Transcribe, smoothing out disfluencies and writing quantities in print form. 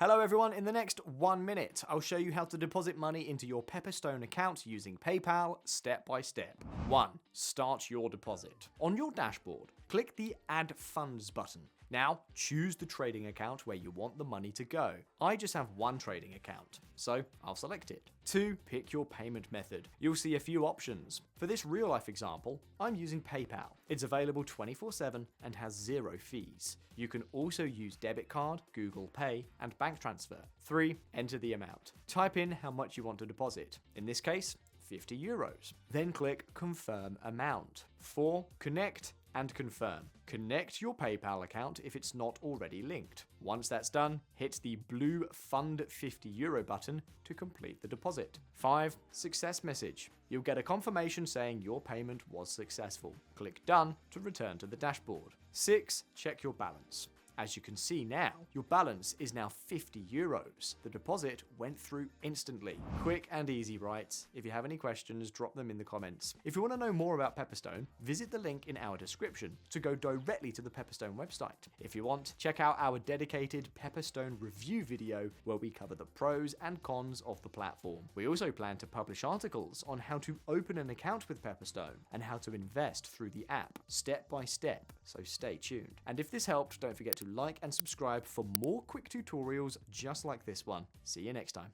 Hello everyone, in the next 1 minute, I'll show you how to deposit money into your Pepperstone account using PayPal step by step. 1. Start your deposit. On your dashboard, click the Add Funds button. Now, choose the trading account where you want the money to go. I just have one trading account, so I'll select it. 2. Pick your payment method. You'll see a few options. For this real-life example, I'm using PayPal. It's available 24/7 and has 0 fees. You can also use debit card, Google Pay, and bank transfer. 3. Enter the amount. Type in how much you want to deposit. In this case, €50. Then click Confirm Amount. 4. Connect and confirm. Connect your PayPal account if it's not already linked. Once that's done, hit the blue Fund €50 button to complete the deposit. 5. Success message. You'll get a confirmation saying your payment was successful. Click Done to return to the dashboard. 6. Check your balance. As you can see now, your balance is now €50. The deposit went through instantly. Quick and easy, right? If you have any questions, drop them in the comments. If you want to know more about Pepperstone, visit the link in our description to go directly to the Pepperstone website. If you want, check out our dedicated Pepperstone review video where we cover the pros and cons of the platform. We also plan to publish articles on how to open an account with Pepperstone and how to invest through the app, step by step, so stay tuned. And if this helped, don't forget to like and subscribe for more quick tutorials just like this one. See you next time.